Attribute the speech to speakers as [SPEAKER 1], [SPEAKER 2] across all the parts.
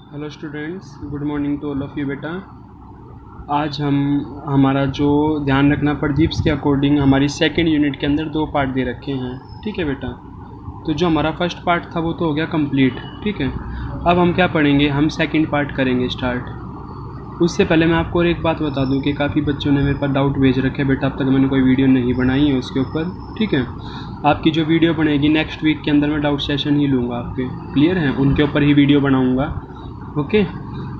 [SPEAKER 1] Hello students, good morning to all of you बेटा। आज हम हमारा जो ध्यान रखना परजीव्स के अकॉर्डिंग हमारी सेकंड यूनिट के अंदर 2 पार्ट दे रखे हैं। ठीक है बेटा, तो जो हमारा फर्स्ट पार्ट था वो तो हो गया कंप्लीट। ठीक है, अब हम क्या पढ़ेंगे, हम सेकंड पार्ट करेंगे स्टार्ट। उससे पहले मैं आपको और एक बात बता दूं कि काफ़ी बच्चों ने मेरे पास डाउट भेज रखे बेटा, अब तक मैंने कोई वीडियो नहीं बनाई है उसके ऊपर। ठीक है, आपकी जो वीडियो बनेगी नेक्स्ट वीक के अंदर मैं डाउट सेशन ही लूँगा आपके, क्लियर है, उनके ऊपर ही वीडियो बनाऊँगा। ओके,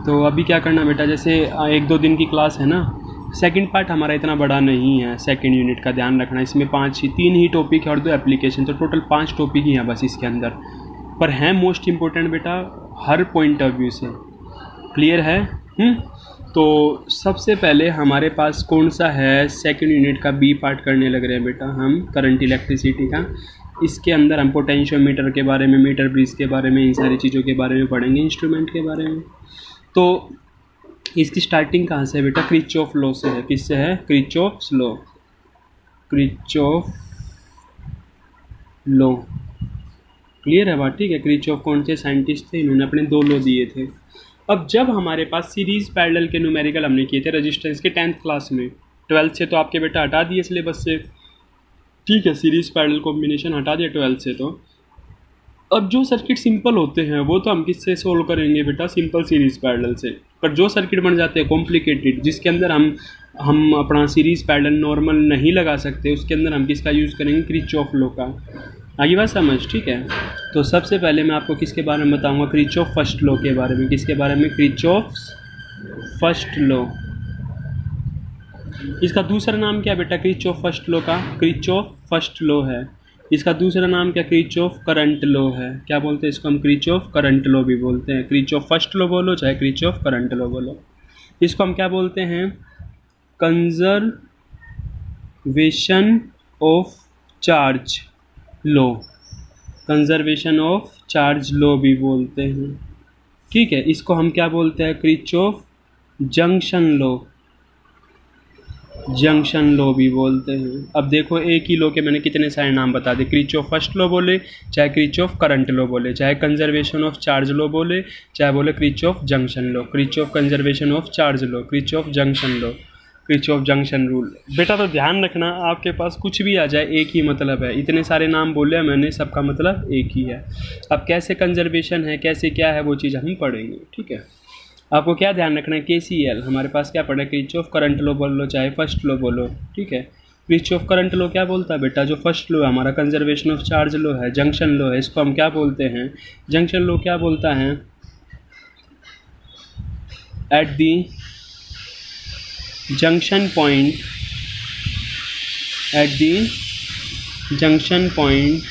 [SPEAKER 1] तो अभी क्या करना बेटा, जैसे 1-2 दिन की क्लास है ना, सेकंड पार्ट हमारा इतना बड़ा नहीं है। सेकंड यूनिट का ध्यान रखना, इसमें 3 ही टॉपिक है और 2 एप्लीकेशन, तो टोटल 5 टॉपिक ही हैं बस इसके अंदर, पर हैं मोस्ट इम्पोर्टेंट बेटा हर पॉइंट ऑफ व्यू से। क्लियर है? तो सबसे पहले हमारे पास कौन सा है, सेकंड यूनिट का बी पार्ट करने लग रहे हैं बेटा हम, करंट इलेक्ट्रिसिटी का। इसके अंदर हम पोटेंशियोमीटर के बारे में, मीटर ब्रिज के बारे में, इन सारी चीज़ों के बारे में पढ़ेंगे, इंस्ट्रूमेंट के बारे में। तो इसकी स्टार्टिंग कहाँ से है बेटा, किरचॉफ लॉ से है। किससे है? Kirchhoff law. Kirchhoff law clear है बात? ठीक है, किरचॉफ कौन से साइंटिस्ट थे, इन्होंने अपने 2 लॉ दिए थे। अब जब हमारे पास सीरीज पैरेलल के न्यूमेरिकल हमने किए थे रेजिस्टेंस के 10th क्लास में, 12th से तो आपके बेटा हटा दिए सिलेबस से। ठीक है, सीरीज पैरेलल कॉम्बिनेशन हटा दिया 12th से। तो अब जो सर्किट सिंपल होते हैं वो तो हम किससे सोल्व करेंगे बेटा, सिंपल सीरीज पैरेलल से। पर जो सर्किट बन जाते हैं कॉम्प्लिकेटेड, जिसके अंदर हम अपना सीरीज पैरेलल नॉर्मल नहीं लगा सकते, उसके अंदर हम किसका यूज़ करेंगे, किरचॉफ लॉ का। आगे बात समझ? ठीक है, तो सबसे पहले मैं आपको किसके बारे में बताऊंगा, किरचॉफ फर्स्ट लॉ के बारे में। किसके बारे में? Kirchhoff first law. इसका दूसरा नाम क्या बेटा, किरचॉफ फर्स्ट लॉ का किरचॉफ फर्स्ट लॉ है। इसका दूसरा नाम क्या, किरचॉफ करंट लॉ है। क्या बोलते हैं इसको हम? किरचॉफ करंट लॉ भी बोलते हैं। किरचॉफ फर्स्ट लॉ बोलो चाहे किरचॉफ करंट लॉ बोलो। इसको हम क्या बोलते हैं, conservation of Charles law. Conservation of Charles law भी बोलते हैं। ठीक है, इसको हम क्या बोलते हैं, Kirchhoff junction law. Junction law भी बोलते हैं। अब देखो, एक ही लॉ के मैंने कितने सारे नाम बता दिए। किरचॉफ फर्स्ट लॉ बोले, चाहे किरचॉफ करंट लॉ बोले, चाहे कंजर्वेशन ऑफ चार्ज लॉ बोले, चाहे बोले Kirchhoff junction law, Kirchhoff conservation of Charles law, Kirchhoff junction law, Kirchhoff junction rule. बेटा तो ध्यान रखना, आपके पास कुछ भी आ जाए एक ही मतलब है। इतने सारे नाम बोले मैंने, सबका मतलब एक ही है। अब कैसे कंजर्वेशन है, कैसे क्या है, वो चीज़ हम पढ़ेंगे। ठीक है, आपको क्या ध्यान रखना है, KCL हमारे पास क्या पढ़ा है, किरचॉफ करंट लॉ बोल लो चाहे फर्स्ट लॉ बोलो। ठीक है, किरचॉफ करंट लॉ क्या बोलता है बेटा, जो फर्स्ट लॉ है हमारा कंजर्वेशन ऑफ चार्ज लॉ है, जंक्शन लॉ है, इसको हम क्या बोलते हैं, जंक्शन लॉ क्या बोलता है, at the junction point, at the junction point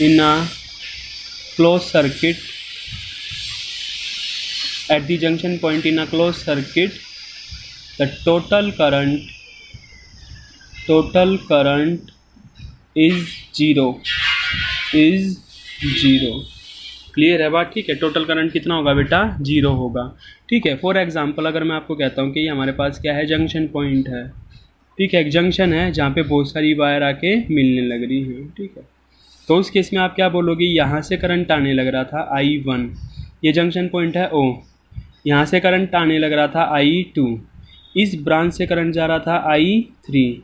[SPEAKER 1] in a close circuit, at the junction point in a closed circuit, the total current is zero, clear है बात? ठीक है, टोटल करंट कितना होगा बेटा, 0 होगा। ठीक है, फॉर एग्जांपल अगर मैं आपको कहता हूँ कि ये हमारे पास क्या है, जंक्शन पॉइंट है। ठीक है, एक जंक्शन है जहाँ पे बहुत सारी वायर आके मिलने लग रही हैं। ठीक है, तो उस केस में आप क्या बोलोगे, यहाँ से करंट आने लग रहा था I1, ये जंक्शन पॉइंट है O, यहाँ से करंट आने लग रहा था I2, इस ब्रांच से करंट जा रहा था I3,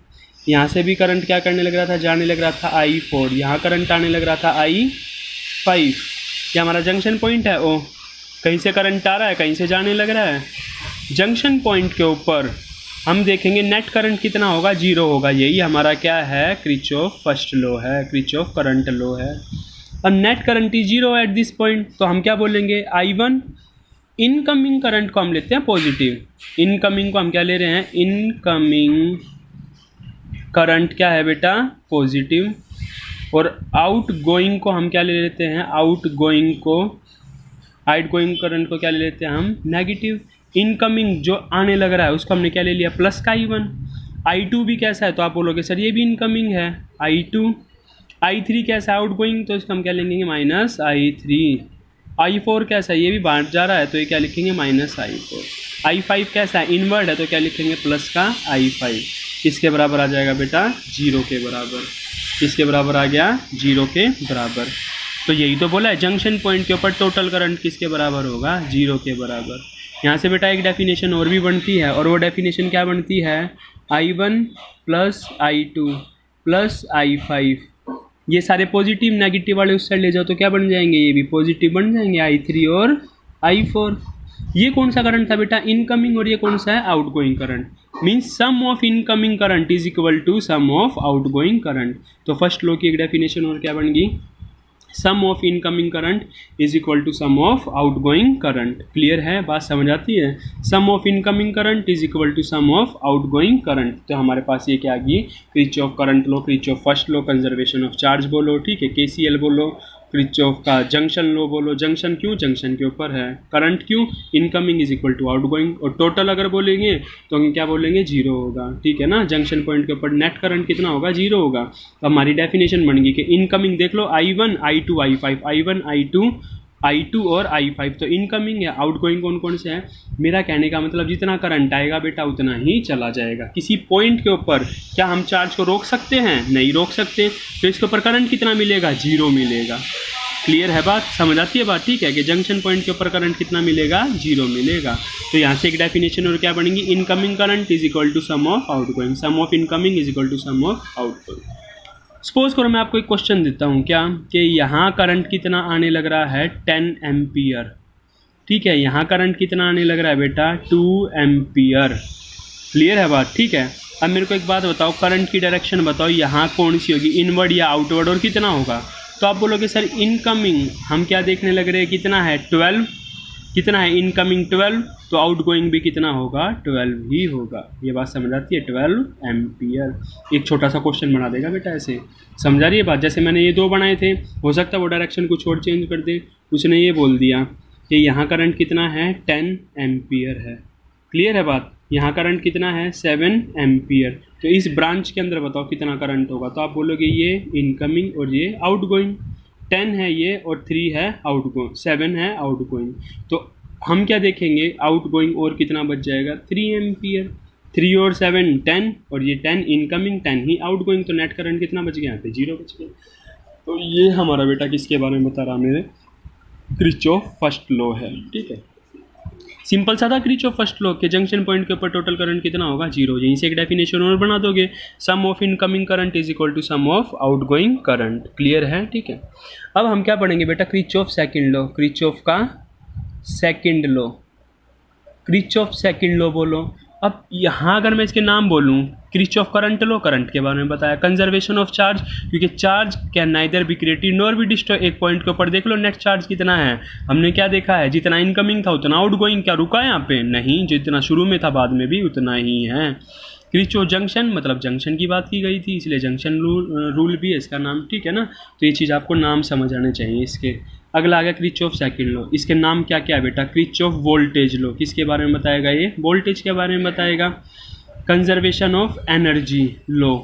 [SPEAKER 1] यहाँ से भी करंट क्या करने लग रहा था, जाने लग रहा था I4, यहाँ करंट आने लग रहा था I5। ये हमारा जंक्शन पॉइंट है O, कहीं से करंट आ रहा है, कहीं से जाने लग रहा है। जंक्शन पॉइंट के ऊपर हम देखेंगे नेट करंट कितना होगा, 0 होगा। यही हमारा क्या है, किरचॉफ फर्स्ट लॉ है, किरचॉफ करंट लॉ है। और net current is 0 at this point, तो हम क्या बोलेंगे, I1 इनकमिंग करंट को हम लेते हैं पॉजिटिव, इनकमिंग को हम क्या ले रहे हैं, इनकमिंग करंट क्या है बेटा, पॉजिटिव। और आउट गोइंग को हम क्या ले लेते हैं, आउट गोइंग करंट को क्या ले लेते हैं हम, नेगेटिव। इनकमिंग जो आने लग रहा है उसको हमने क्या ले लिया, प्लस का I1। I2 भी कैसा है, तो आप बोलोगे सर ये भी इनकमिंग है, I2। I3 कैसा है, आउट गोइंग, तो इसको हम क्या लेंगे, माइनस I3। I4 कैसा है, ये भी बाहर जा रहा है, तो ये क्या लिखेंगे, माइनस I4। I5 कैसा है, इनवर्ड है, तो क्या लिखेंगे, प्लस का I5। किसके बराबर आ जाएगा बेटा, 0 के बराबर। किसके बराबर आ गया, 0 के बराबर। तो यही तो बोला है, जंक्शन पॉइंट के ऊपर टोटल करंट किसके बराबर होगा, 0 के बराबर। यहाँ से बेटा एक डेफिनेशन और भी बनती है, और वो डेफिनेशन क्या बनती है, I1 plus I2 plus I5, ये सारे पॉजिटिव नेगेटिव वाले उस साइड ले जाओ तो क्या बन जाएंगे, ये भी पॉजिटिव बन जाएंगे, I3 और I4। ये कौन सा करंट था बेटा, इनकमिंग, और ये कौन सा है, outgoing current. Means sum of incoming current is equal to sum of outgoing current. तो फर्स्ट लॉ की एक डेफिनेशन और क्या बन गई, sum of incoming current is equal to sum of outgoing current. Clear है, बात समझ आती है, sum of incoming current is equal to sum of outgoing current. तो हमारे पास ये क्या आ गई, Kirchhoff current law, Kirchhoff first law, conservation of charge बोलो, ठीक है, केसीएल बोलो, किरचॉफ का जंक्शन लॉ बोलो। जंक्शन क्यों, जंक्शन के ऊपर है, करंट क्यों, incoming is equal to outgoing, और टोटल अगर बोलेंगे तो हम क्या बोलेंगे, 0 होगा, ठीक है ना। जंक्शन पॉइंट के ऊपर नेट करंट कितना होगा, 0 होगा। तो हमारी डेफिनेशन बन गई कि इनकमिंग देख लो, I1 I2 I5, I1 I2 और I5 तो इनकमिंग है, आउटगोइंग कौन कौन से है। मेरा कहने का मतलब जितना करंट आएगा बेटा उतना ही चला जाएगा। किसी पॉइंट के ऊपर क्या हम चार्ज को रोक सकते हैं, नहीं रोक सकते, तो इसके ऊपर करंट कितना मिलेगा, 0 मिलेगा। क्लियर है बात, समझ आती है बात, ठीक है, कि जंक्शन पॉइंट के ऊपर करंट कितना मिलेगा, 0 मिलेगा। तो यहाँ से एक डेफिनेशन और क्या बनेगी, incoming current is equal to sum of outgoing, sum of incoming is equal to sum of outgoing. Suppose करो मैं आपको एक क्वेश्चन देता हूँ क्या, कि यहाँ करंट कितना आने लग रहा है, 10 एम्पियर, ठीक है, यहाँ करंट कितना आने लग रहा है बेटा, 2 एम्पियर। क्लियर है बात, ठीक है। अब मेरे को एक बात बताओ, करंट की डायरेक्शन बताओ, यहाँ कौन सी होगी, इनवर्ड या आउटवर्ड, और कितना होगा। तो आप बोलोगे सर इनकमिंग हम क्या देखने लग रहे हैं, कितना है, 12, कितना है इनकमिंग 12, तो आउटगोइंग भी कितना होगा, 12 ही होगा। ये बात समझ आती है, 12 एम्पियर। एक छोटा सा क्वेश्चन बना देगा बेटा ऐसे, समझा रही है बात। जैसे मैंने ये 2 बनाए थे, हो सकता है वो डायरेक्शन कुछ और चेंज कर दे, उसने ये बोल दिया कि यहाँ करंट कितना है, 10 एम्पियर है। क्लियर है बात, यहाँ करंट कितना है, 7 एम्पियर। तो इस ब्रांच के अंदर बताओ कितना करंट होगा, तो आप बोलोगे ये इनकमिंग और ये आउटगोइंग। 10 है ये और 3 है आउटगोइंग, 7 है आउटगोइंग। तो हम क्या देखेंगे, आउटगोइंग और कितना बच जाएगा, 3 एम्पियर। 3 और 7 10, और ये 10 इनकमिंग, 10 ही आउटगोइंग, तो नेट करंट कितना बच गया, यहाँ पे 0 बच गया। तो ये हमारा बेटा किसके बारे में बता रहा मेरे, किरचॉफ फर्स्ट लॉ है, ठीक है। सिंपल सा था किरचॉफ फर्स्ट लॉ के जंक्शन पॉइंट के ऊपर टोटल करंट कितना होगा, 0। यहीं से एक डेफिनेशन और बना दोगे, sum of incoming current is equal to sum of outgoing current. Clear है, ठीक है। अब हम क्या पढ़ेंगे बेटा, किरचॉफ सेकंड लॉ, किरचॉफ का second law, Kirchhoff second law बोलो। अब यहाँ अगर मैं इसके नाम बोलूँ, किरचॉफ करंट लॉ, करंट के बारे में बताया, कंजर्वेशन ऑफ चार्ज, क्योंकि charge can neither be created nor be destroy. एक पॉइंट के ऊपर देख लो नेट चार्ज कितना है, हमने क्या देखा है, जितना इनकमिंग था उतना आउटगोइंग, क्या रुका है यहाँ पे, नहीं, जितना शुरू में था बाद में भी उतना ही है। किरचॉफ जंक्शन मतलब जंक्शन की बात की गई थी, इसलिए जंक्शन रूल भी है इसका नाम, ठीक है ना। तो ये चीज़ आपको नाम समझ आने चाहिए इसके। अगला आ गया किरचॉफ सेकंड लॉ, इसके नाम क्या क्या है बेटा, किरचॉफ वोल्टेज लॉ, किसके बारे में बताएगा, ये वोल्टेज के बारे में बताएगा। कंजर्वेशन ऑफ एनर्जी लॉ,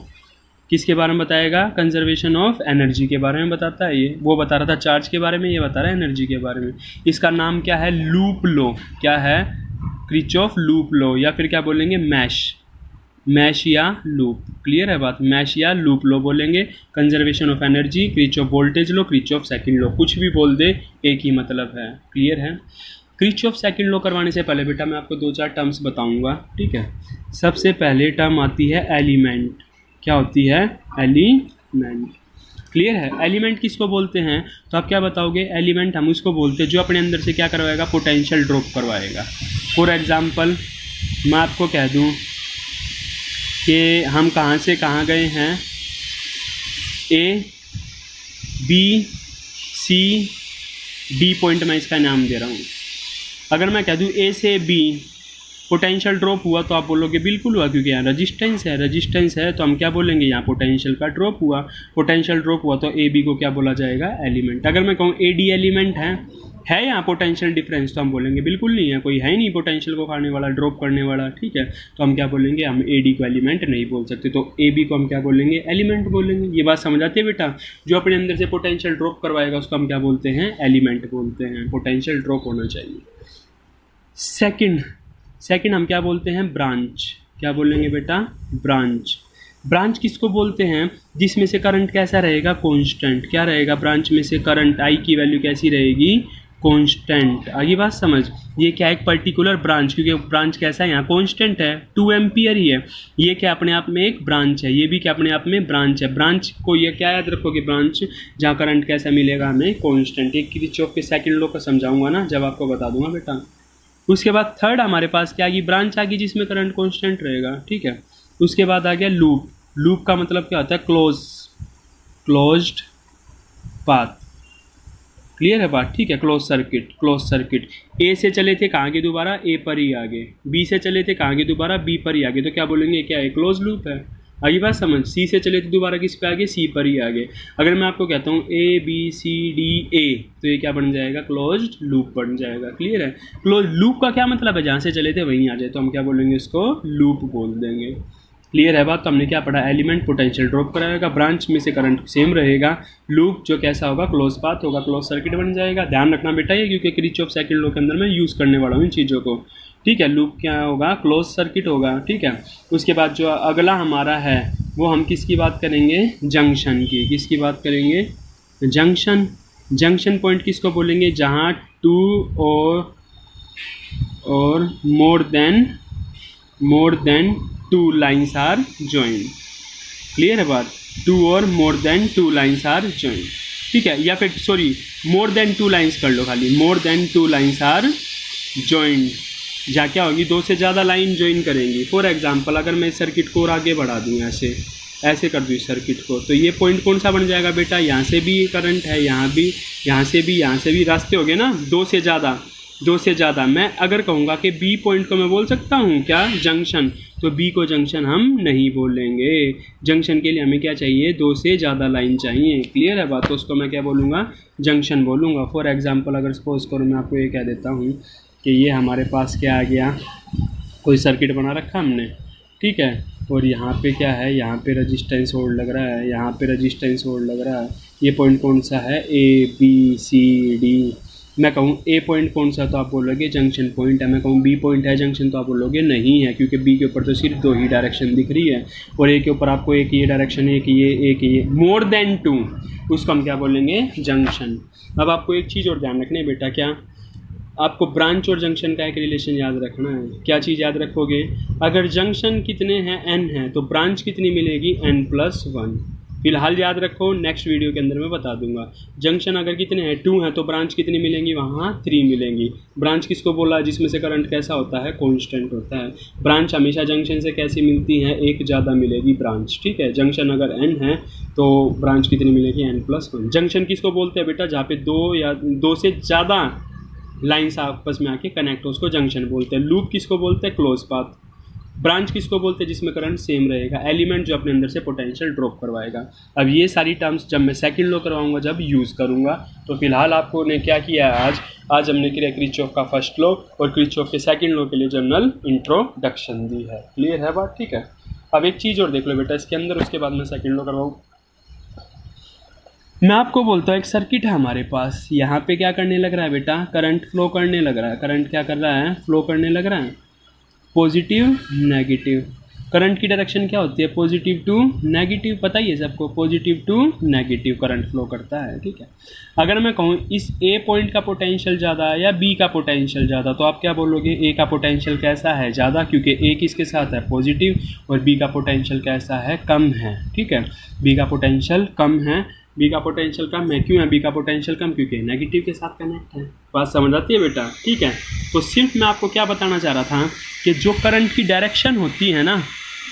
[SPEAKER 1] किसके बारे में बताएगा, कंजर्वेशन ऑफ एनर्जी के बारे में बताता है ये। वो बता रहा था चार्ज के बारे में, ये बता रहा है एनर्जी के बारे में। इसका नाम क्या है, लूप लॉ, क्या है, किरचॉफ लूप लॉ, या फिर क्या बोलेंगे, मैश या लूप। क्लियर है बात, मैश या लूप लो बोलेंगे। Conservation of energy, Kirchhoff voltage law, Kirchhoff second law, कुछ भी बोल दे एक ही मतलब है। क्लियर है। किरचॉफ सेकंड लो करवाने से पहले बेटा मैं आपको 2-4 टर्म्स बताऊंगा, ठीक है। सबसे पहले टर्म आती है एलिमेंट, क्या होती है, एलिमेंट। क्लियर है, एलिमेंट किसको बोलते हैं, तो आप क्या बताओगे, एलिमेंट हम उसको बोलते हैं जो अपने अंदर से क्या करवाएगा, पोटेंशियल ड्रॉप करवाएगा। फॉर एग्जांपल मैं आपको कह दूं कि हम कहाँ से कहाँ गए हैं, A B C D point मैं इसका नाम दे रहा हूँ। अगर मैं कह दूँ ए से बी पोटेंशियल ड्रॉप हुआ, तो आप बोलोगे बिल्कुल हुआ, क्योंकि यहाँ रेजिस्टेंस है, तो हम क्या बोलेंगे, यहाँ पोटेंशियल का ड्रॉप हुआ। पोटेंशियल ड्रॉप हुआ तो ए बी को क्या बोला जाएगा, एलिमेंट। अगर मैं कहूँ ए डी एलिमेंट है यहाँ पोटेंशियल डिफरेंस, तो हम बोलेंगे बिल्कुल नहीं है, कोई है ही नहीं पोटेंशियल को खाने वाला, ड्रॉप करने वाला, ठीक है। तो हम क्या बोलेंगे, हम ए डी को एलिमेंट नहीं बोल सकते, तो ए बी को हम क्या बोलेंगे, एलिमेंट बोलेंगे। ये बात समझ आती है बेटा, जो अपने अंदर से पोटेंशियल ड्रॉप करवाएगा उसको हम क्या बोलते हैं, एलिमेंट बोलते हैं। पोटेंशियल ड्रॉप होना चाहिए। सेकंड हम क्या बोलते हैं, ब्रांच। क्या बोलेंगे बेटा, ब्रांच। ब्रांच किसको बोलते हैं? जिसमें से करंट कैसा रहेगा? कांस्टेंट। क्या रहेगा? ब्रांच में से करंट आई की वैल्यू कैसी रहेगी? कांस्टेंट। आगे बात समझ। ये क्या है? एक पर्टिकुलर ब्रांच, क्योंकि ब्रांच कैसा है यहाँ? कांस्टेंट है, 2 एम्पियर ही है। ये क्या अपने आप में एक ब्रांच है, ये भी क्या अपने आप में ब्रांच है। ब्रांच को ये क्या याद रखोगे? ब्रांच जहाँ करंट कैसा मिलेगा हमें? कांस्टेंट। एक किरचॉफ के सेकंड लॉ को समझाऊंगा ना जब आपको बता दूंगा बेटा। उसके बाद थर्ड हमारे पास क्या आ गई? ब्रांच आ गई जिसमें करंट कांस्टेंट रहेगा, ठीक है। उसके बाद आ गया लूप। लूप का मतलब क्या होता है? Closed path. क्लियर है बात? ठीक है। Close circuit. ए से चले थे कहाँ के? दोबारा ए पर ही आगे। बी से चले थे कहाँ के? दोबारा बी पर ही आगे। तो क्या बोलेंगे? क्या है? क्लोज लूप है। आगे बात समझ। सी से चले थे दोबारा किस पे आगे? सी पर ही आगे। अगर मैं आपको कहता हूँ ए बी सी डी ए, तो ये क्या बन जाएगा? क्लोज्ड लूप बन जाएगा। क्लियर है? क्लोज लूप का क्या मतलब है? जहाँ से चले थे वहीं आ जाए, तो हम क्या बोलेंगे? इसको लूप बोल देंगे। क्लियर है बात? तो हमने क्या पढ़ा? एलिमेंट पोटेंशियल ड्रॉप कराएगा, ब्रांच में से करंट सेम रहेगा, लूप जो कैसा होगा? क्लोज पाथ होगा, क्लोज सर्किट बन जाएगा। ध्यान रखना बेटा ये, क्योंकि किरचॉफ सेकंड लॉ के अंदर मैं यूज़ करने वाला हूँ इन चीज़ों को, ठीक है। लूप क्या होगा? क्लोज सर्किट होगा, ठीक है। उसके बाद जो अगला हमारा है वो हम किसकी बात करेंगे? जंक्शन की। किसकी बात करेंगे? जंक्शन पॉइंट किसको बोलेंगे? जहाँ टू और more than two lines are join. Clear है बात? 2 और more than 2 lines are join, ठीक है। या फिर सॉरी, मोर देन 2 लाइन्स कर लो खाली। More than 2 lines are join. जहाँ क्या होगी? 2 से ज़्यादा लाइन ज्वाइन करेंगी। फॉर एग्जाम्पल अगर मैं इस सर्किट को और आगे बढ़ा दूँ, ऐसे कर दूँ इस सर्किट को, तो ये पॉइंट कौन सा बन जाएगा बेटा? यहाँ से भी करंट है, यहाँ से भी रास्ते हो गए ना, 2 से ज़्यादा। मैं अगर कहूँगा कि बी पॉइंट को मैं बोल सकता हूँ क्या? जंक्शन। तो बी को जंक्शन हम नहीं बोलेंगे। जंक्शन के लिए हमें क्या चाहिए? 2 से ज़्यादा लाइन चाहिए। क्लियर है बात? तो उसको मैं क्या बोलूँगा? जंक्शन बोलूँगा। फॉर एग्जांपल अगर सपोज करो मैं आपको ये कह देता हूँ कि ये हमारे पास क्या आ गया? कोई सर्किट बना रखा हमने, ठीक है। और यहाँ पे क्या है? यहाँ पे रजिस्टेंस होल्ड लग रहा है, यहाँ पे रजिस्टेंस होल्ड लग रहा है। ये पॉइंट कौन सा है? A B C D. मैं कहूँ ए पॉइंट कौन सा, तो आप बोलोगे जंक्शन पॉइंट है। मैं कहूँ बी पॉइंट है जंक्शन, तो आप बोलोगे नहीं है, क्योंकि बी के ऊपर तो सिर्फ 2 ही डायरेक्शन दिख रही है, और ए के ऊपर आपको एक ये डायरेक्शन, एक ये मोर देन 2, उसको हम क्या बोलेंगे? जंक्शन। अब आपको एक चीज़ और ध्यान रखना है बेटा, क्या? आपको ब्रांच और जंक्शन का एक रिलेशन याद रखना है। क्या चीज़ याद रखोगे? अगर जंक्शन कितने हैं? n है, तो ब्रांच कितनी मिलेगी? n+1। फिलहाल याद रखो, नेक्स्ट वीडियो के अंदर मैं बता दूंगा। जंक्शन अगर कितने हैं? 2 हैं, तो ब्रांच कितनी मिलेंगी? वहाँ 3 मिलेंगी। ब्रांच किसको बोला? जिसमें से करंट कैसा होता है? कांस्टेंट होता है। ब्रांच हमेशा जंक्शन से कैसी मिलती है? एक ज़्यादा मिलेगी ब्रांच, ठीक है। जंक्शन अगर n है तो ब्रांच कितनी मिलेगी? n+1। जंक्शन किसको बोलते हैं बेटा? जहाँ पे 2 से ज़्यादा लाइन्स आपस में आके कनेक्ट हो, उसको जंक्शन बोलते हैं। लूप किसको बोलते हैं? Close path. ब्रांच किसको बोलते हैं? जिसमें करंट सेम रहेगा, एलिमेंट जो अपने अंदर से पोटेंशियल ड्रॉप करवाएगा। अब ये सारी टर्म्स जब मैं सेकंड लॉ करवाऊंगा, जब यूज़ करूंगा, तो फिलहाल आपको ने क्या किया है? आज हमने किया किरचॉफ का फर्स्ट लॉ और किरचॉफ के सेकंड लॉ के लिए जनरल इंट्रोडक्शन दी है। क्लियर है बात? ठीक है। अब एक चीज़ और देख लो बेटा इसके अंदर, उसके बाद मैं सेकंड लॉ करवाऊँ। मैं आपको बोलता हूँ एक सर्किट है हमारे पास, यहाँ पे क्या करने लग रहा है बेटा? करंट फ्लो करने लग रहा है। करंट क्या कर रहा है? फ्लो करने लग रहा है। Positive negative. करंट की डायरेक्शन क्या होती है? Positive to negative. पता ही है सबको, positive to negative current flow करता है, ठीक है। अगर मैं कहूँ इस ए पॉइंट का पोटेंशियल ज़्यादा है या बी का पोटेंशियल ज़्यादा, तो आप क्या बोलोगे? ए का पोटेंशियल कैसा है? ज़्यादा, क्योंकि ए किसके साथ है? पॉजिटिव। और बी का पोटेंशियल कैसा है? कम है, ठीक है। बी का पोटेंशियल कम है। बी का पोटेंशियल कम है। क्यों है बी का पोटेंशियल कम? क्योंकि नेगेटिव के साथ कनेक्ट है। बात समझ आती है बेटा? ठीक है। तो सिर्फ मैं आपको क्या बताना चाह रहा था कि जो करंट की डायरेक्शन होती है ना,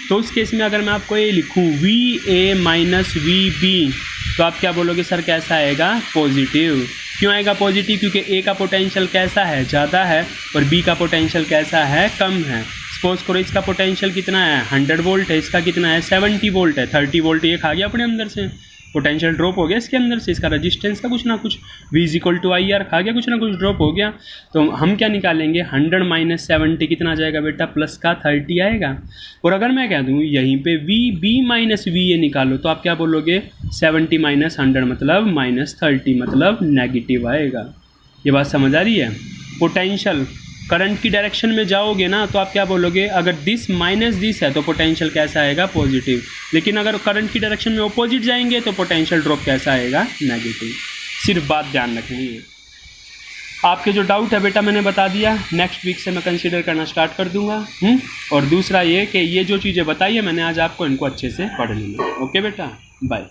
[SPEAKER 1] तो उस केस में अगर मैं आपको ये लिखूँ VA माइनस VB, तो आप क्या बोलोगे? सर कैसा आएगा? पॉजिटिव। क्यों आएगा पॉजिटिव? क्योंकि ए का पोटेंशियल कैसा है? ज़्यादा है, और बी का पोटेंशियल कैसा है? कम है। सपोज करो इसका पोटेंशियल कितना है? 100 वोल्ट है, इसका कितना है? 70 वोल्ट है। 30 वोल्ट ये खा गया अपने अंदर से, पोटेंशियल ड्रॉप हो गया इसके अंदर से, इसका रेजिस्टेंस का कुछ ना कुछ V=IR खा गया, कुछ ना कुछ ड्रॉप हो गया। तो हम क्या निकालेंगे? 100 माइनस 70 कितना आ जाएगा बेटा? प्लस का 30 आएगा। और अगर मैं कह दूँ यहीं पे VB माइनस VA निकालो, तो आप क्या बोलोगे? 70 माइनस 100 मतलब माइनस 30, मतलब नेगेटिव आएगा। ये बात समझ आ रही है? पोटेंशियल करंट की डायरेक्शन में जाओगे ना तो आप क्या बोलोगे, अगर दिस माइनस दिस है तो पोटेंशियल कैसा आएगा, पॉजिटिव। लेकिन अगर करंट की डायरेक्शन में अपोजिट जाएंगे तो पोटेंशियल ड्रॉप कैसा आएगा, नेगेटिव। सिर्फ बात ध्यान रखनी है। आपके जो डाउट है बेटा मैंने बता दिया, नेक्स्ट वीक से मैं कंसीडर करना स्टार्ट कर दूंगा। और दूसरा ये कि ये जो चीज़ें बताई है मैंने आज आपको, इनको अच्छे से पढ़ लेना। ओके बेटा, बाय।